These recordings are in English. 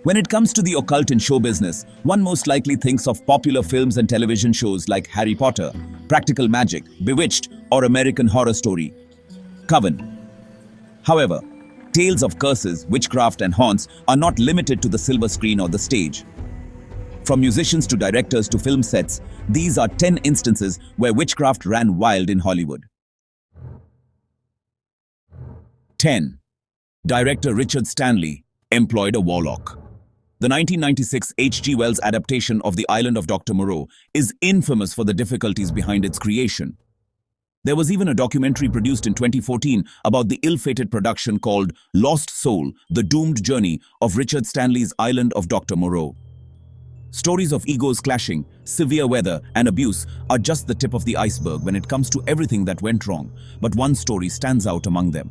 When it comes to the occult in show business, one most likely thinks of popular films and television shows like Harry Potter, Practical Magic, Bewitched, or American Horror Story, Coven. However, tales of curses, witchcraft, and haunts are not limited to the silver screen or the stage. From musicians to directors to film sets, these are 10 instances where witchcraft ran wild in Hollywood. 10. Director Richard Stanley employed a warlock. The 1996 H.G. Wells adaptation of The Island of Dr. Moreau is infamous for the difficulties behind its creation. There was even a documentary produced in 2014 about the ill-fated production called Lost Soul: The Doomed Journey of Richard Stanley's Island of Dr. Moreau. Stories of egos clashing, severe weather, and abuse are just the tip of the iceberg when it comes to everything that went wrong, but one story stands out among them.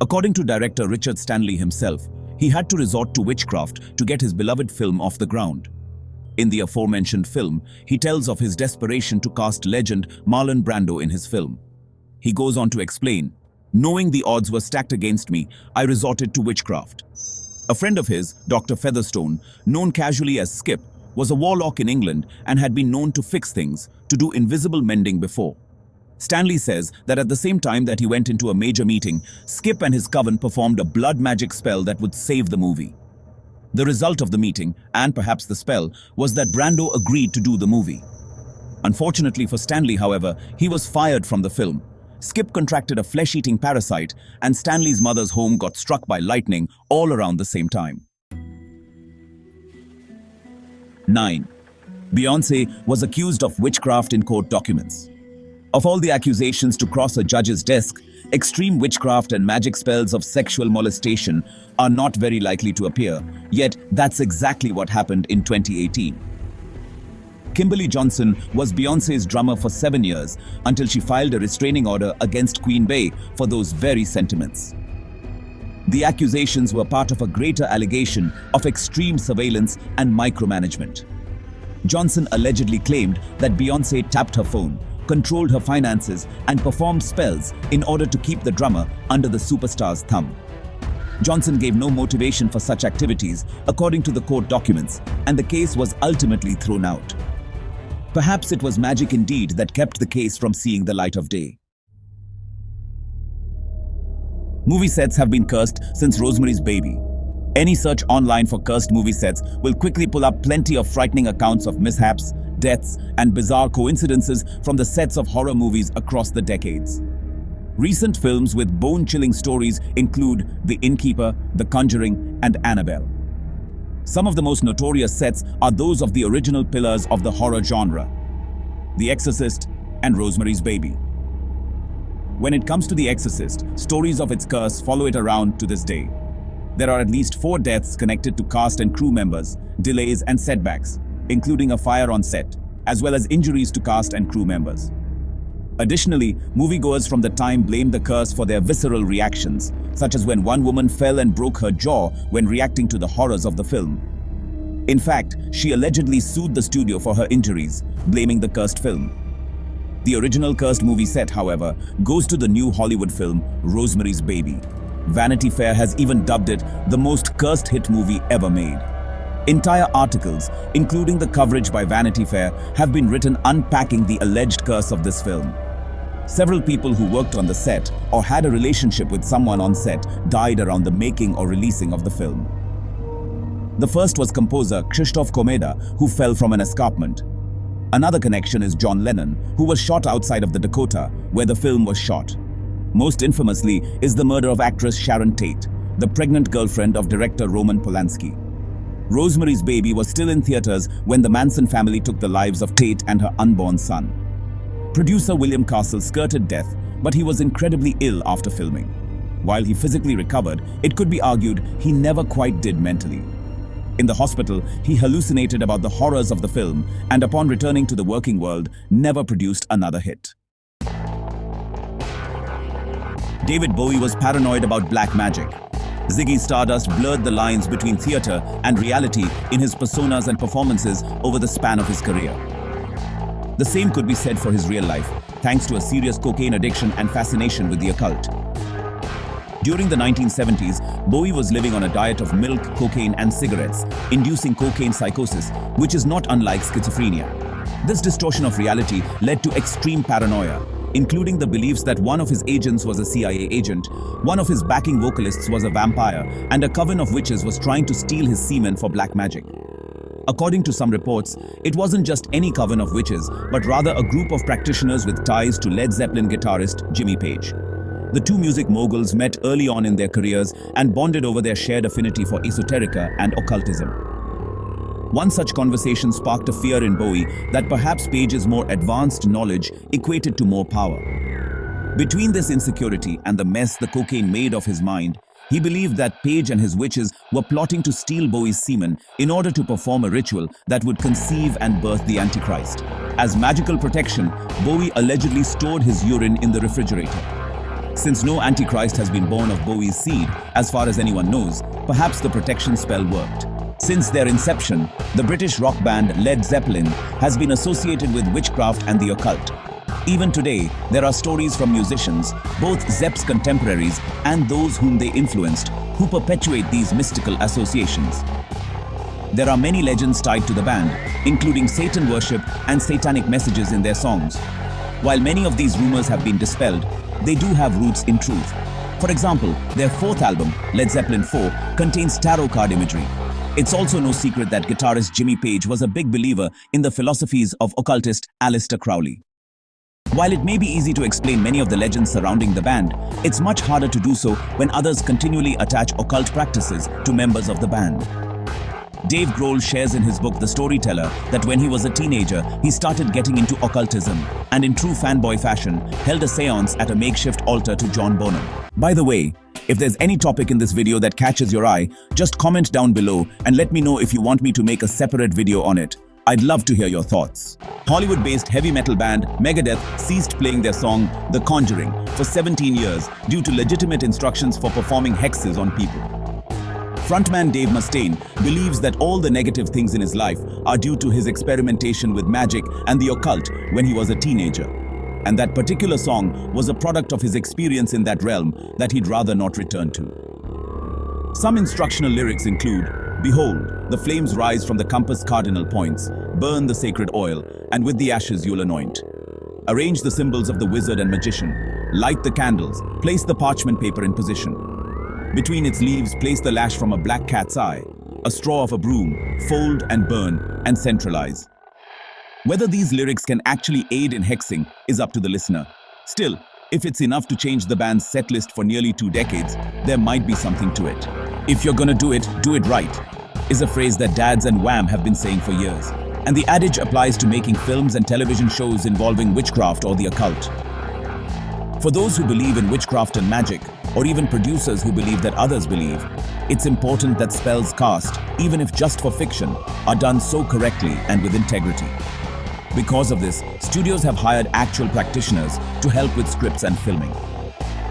According to director Richard Stanley himself, he had to resort to witchcraft to get his beloved film off the ground. In the aforementioned film, he tells of his desperation to cast legend Marlon Brando in his film. He goes on to explain, "Knowing the odds were stacked against me, I resorted to witchcraft." A friend of his, Dr. Featherstone, known casually as Skip, was a warlock in England and had been known to fix things, to do invisible mending before. Stanley says that at the same time that he went into a major meeting, Skip and his coven performed a blood magic spell that would save the movie. The result of the meeting, and perhaps the spell, was that Brando agreed to do the movie. Unfortunately for Stanley, however, he was fired from the film. Skip contracted a flesh-eating parasite, and Stanley's mother's home got struck by lightning all around the same time. 9. Beyoncé was accused of witchcraft in court documents. Of all the accusations to cross a judge's desk, extreme witchcraft and magic spells of sexual molestation are not very likely to appear, yet that's exactly what happened in 2018. Kimberly Johnson was Beyoncé's drummer for 7 years until she filed a restraining order against Queen Bey for those very sentiments. The accusations were part of a greater allegation of extreme surveillance and micromanagement. Johnson allegedly claimed that Beyoncé tapped her phone, controlled her finances, and performed spells in order to keep the drummer under the superstar's thumb. Johnson gave no motivation for such activities, according to the court documents, and the case was ultimately thrown out. Perhaps it was magic indeed that kept the case from seeing the light of day. Movie sets have been cursed since Rosemary's Baby. Any search online for cursed movie sets will quickly pull up plenty of frightening accounts of mishaps, deaths, and bizarre coincidences from the sets of horror movies across the decades. Recent films with bone-chilling stories include The Innkeeper, The Conjuring, and Annabelle. Some of the most notorious sets are those of the original pillars of the horror genre, The Exorcist and Rosemary's Baby. When it comes to The Exorcist, stories of its curse follow it around to this day. There are at least 4 deaths connected to cast and crew members, delays and setbacks, including a fire on set, as well as injuries to cast and crew members. Additionally, moviegoers from the time blame the curse for their visceral reactions, such as when one woman fell and broke her jaw when reacting to the horrors of the film. In fact, she allegedly sued the studio for her injuries, blaming the cursed film. The original cursed movie set, however, goes to the new Hollywood film Rosemary's Baby. Vanity Fair has even dubbed it the most cursed hit movie ever made. Entire articles, including the coverage by Vanity Fair, have been written unpacking the alleged curse of this film. Several people who worked on the set or had a relationship with someone on set died around the making or releasing of the film. The first was composer Krzysztof Komeda, who fell from an escarpment. Another connection is John Lennon, who was shot outside of the Dakota, where the film was shot. Most infamously is the murder of actress Sharon Tate, the pregnant girlfriend of director Roman Polanski. Rosemary's Baby was still in theaters when the Manson family took the lives of Tate and her unborn son. Producer William Castle skirted death, but he was incredibly ill after filming. While he physically recovered, it could be argued he never quite did mentally. In the hospital, he hallucinated about the horrors of the film and upon returning to the working world, never produced another hit. David Bowie was paranoid about black magic. Ziggy Stardust blurred the lines between theater and reality in his personas and performances over the span of his career. The same could be said for his real life, thanks to a serious cocaine addiction and fascination with the occult. During the 1970s, Bowie was living on a diet of milk, cocaine, and cigarettes, inducing cocaine psychosis, which is not unlike schizophrenia. This distortion of reality led to extreme paranoia, including the beliefs that one of his agents was a CIA agent, one of his backing vocalists was a vampire, and a coven of witches was trying to steal his semen for black magic. According to some reports, it wasn't just any coven of witches, but rather a group of practitioners with ties to Led Zeppelin guitarist Jimmy Page. The two music moguls met early on in their careers and bonded over their shared affinity for esoterica and occultism. One such conversation sparked a fear in Bowie that perhaps Page's more advanced knowledge equated to more power. Between this insecurity and the mess the cocaine made of his mind, he believed that Page and his witches were plotting to steal Bowie's semen in order to perform a ritual that would conceive and birth the Antichrist. As magical protection, Bowie allegedly stored his urine in the refrigerator. Since no Antichrist has been born of Bowie's seed, as far as anyone knows, perhaps the protection spell worked. Since their inception, the British rock band Led Zeppelin has been associated with witchcraft and the occult. Even today, there are stories from musicians, both Zepp's contemporaries and those whom they influenced, who perpetuate these mystical associations. There are many legends tied to the band, including Satan worship and satanic messages in their songs. While many of these rumors have been dispelled, they do have roots in truth. For example, their fourth album, Led Zeppelin 4, contains tarot card imagery. It's also no secret that guitarist Jimmy Page was a big believer in the philosophies of occultist Aleister Crowley. While it may be easy to explain many of the legends surrounding the band, it's much harder to do so when others continually attach occult practices to members of the band. Dave Grohl shares in his book The Storyteller that when he was a teenager, he started getting into occultism and in true fanboy fashion, held a seance at a makeshift altar to John Bonham. By the way, if there's any topic in this video that catches your eye, just comment down below and let me know if you want me to make a separate video on it. I'd love to hear your thoughts. Hollywood-based heavy metal band Megadeth ceased playing their song The Conjuring for 17 years due to legitimate instructions for performing hexes on people. Frontman Dave Mustaine believes that all the negative things in his life are due to his experimentation with magic and the occult when he was a teenager, and that particular song was a product of his experience in that realm that he'd rather not return to. Some instructional lyrics include, "Behold, the flames rise from the compass cardinal points, burn the sacred oil, and with the ashes you'll anoint. Arrange the symbols of the wizard and magician, light the candles, place the parchment paper in position. Between its leaves, place the lash from a black cat's eye, a straw of a broom, fold and burn, and centralize." Whether these lyrics can actually aid in hexing is up to the listener. Still, if it's enough to change the band's set list for nearly 2 decades, there might be something to it. "If you're gonna do it right," is a phrase that dads and Wham have been saying for years. And the adage applies to making films and television shows involving witchcraft or the occult. For those who believe in witchcraft and magic, or even producers who believe that others believe, it's important that spells cast, even if just for fiction, are done so correctly and with integrity. Because of this, studios have hired actual practitioners to help with scripts and filming.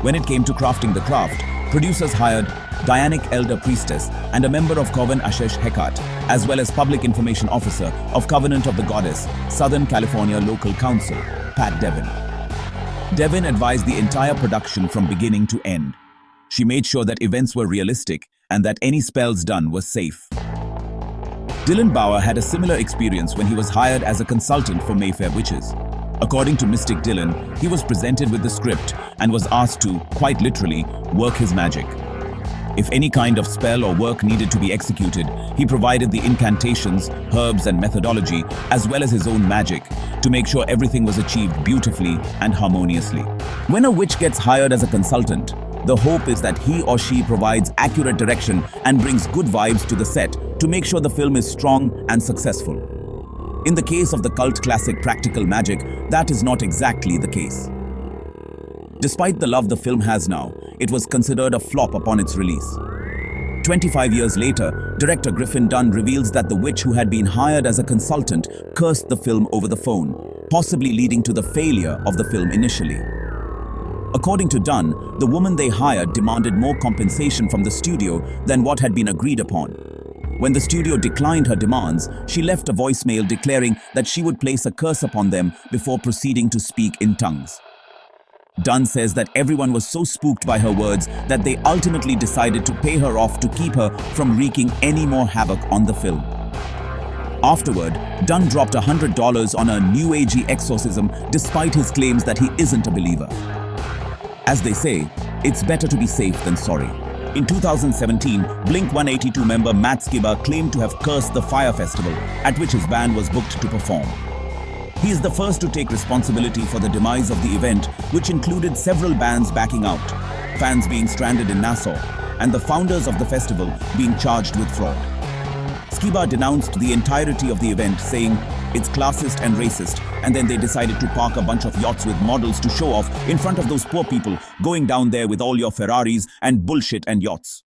When it came to crafting the craft, producers hired Dianic Elder Priestess and a member of Coven Ashesh Hekat, as well as Public Information Officer of Covenant of the Goddess, Southern California Local Council, Pat Devin. Devin advised the entire production from beginning to end. She made sure that events were realistic and that any spells done were safe. Dylan Bauer had a similar experience when he was hired as a consultant for Mayfair Witches. According to Mystic Dylan, he was presented with the script and was asked to, quite literally, work his magic. If any kind of spell or work needed to be executed, he provided the incantations, herbs, and methodology, as well as his own magic, to make sure everything was achieved beautifully and harmoniously. When a witch gets hired as a consultant, the hope is that he or she provides accurate direction and brings good vibes to the set to make sure the film is strong and successful. In the case of the cult classic Practical Magic, that is not exactly the case. Despite the love the film has now, it was considered a flop upon its release. 25 years later, director Griffin Dunn reveals that the witch who had been hired as a consultant cursed the film over the phone, possibly leading to the failure of the film initially. According to Dunn, the woman they hired demanded more compensation from the studio than what had been agreed upon. When the studio declined her demands, she left a voicemail declaring that she would place a curse upon them before proceeding to speak in tongues. Dunn says that everyone was so spooked by her words that they ultimately decided to pay her off to keep her from wreaking any more havoc on the film. Afterward, Dunn dropped $100 on a new agey exorcism despite his claims that he isn't a believer. As they say, it's better to be safe than sorry. In 2017, Blink-182 member Matt Skiba claimed to have cursed the Fyre festival, at which his band was booked to perform. He is the first to take responsibility for the demise of the event, which included several bands backing out, fans being stranded in Nassau, and the founders of the festival being charged with fraud. Skiba denounced the entirety of the event, saying it's classist and racist, and then they decided to park a bunch of yachts with models to show off in front of those poor people going down there with all your Ferraris and bullshit and yachts.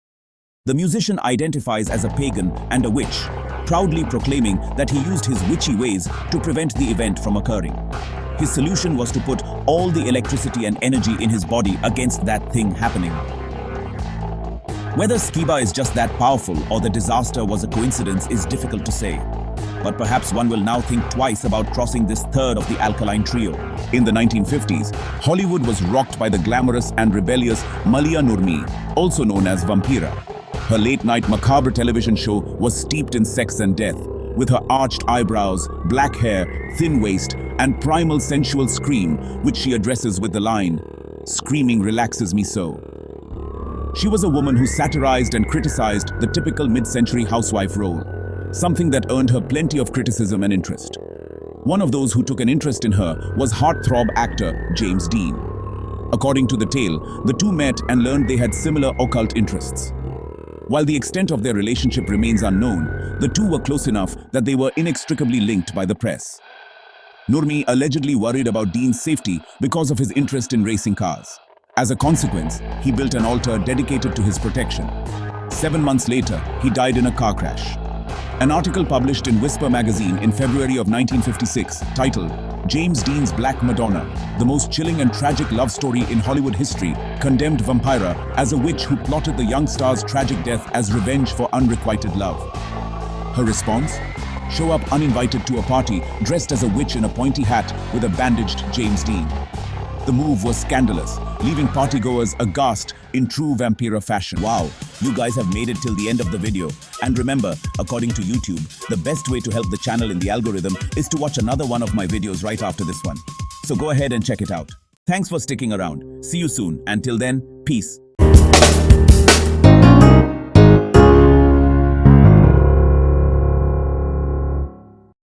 The musician identifies as a pagan and a witch, proudly proclaiming that he used his witchy ways to prevent the event from occurring. His solution was to put all the electricity and energy in his body against that thing happening. Whether Skiba is just that powerful or the disaster was a coincidence is difficult to say. But perhaps one will now think twice about crossing this third of the alkaline trio. In the 1950s, Hollywood was rocked by the glamorous and rebellious Malia Nurmi, also known as Vampira. Her late-night macabre television show was steeped in sex and death, with her arched eyebrows, black hair, thin waist, and primal sensual scream, which she addresses with the line, "Screaming relaxes me so." She was a woman who satirized and criticized the typical mid-century housewife role, something that earned her plenty of criticism and interest. One of those who took an interest in her was heartthrob actor James Dean. According to the tale, the two met and learned they had similar occult interests. While the extent of their relationship remains unknown, the two were close enough that they were inextricably linked by the press. Nurmi allegedly worried about Dean's safety because of his interest in racing cars. As a consequence, he built an altar dedicated to his protection. 7 months later, he died in a car crash. An article published in Whisper magazine in February of 1956, titled "James Dean's Black Madonna, the most chilling and tragic love story in Hollywood history," condemned Vampira as a witch who plotted the young star's tragic death as revenge for unrequited love. Her response? Show up uninvited to a party dressed as a witch in a pointy hat with a bandaged James Dean. The move was scandalous, leaving partygoers aghast in true Vampira fashion. Wow, you guys have made it till the end of the video. And remember, according to YouTube, the best way to help the channel in the algorithm is to watch another one of my videos right after this one. So go ahead and check it out. Thanks for sticking around. See you soon. Until then, peace.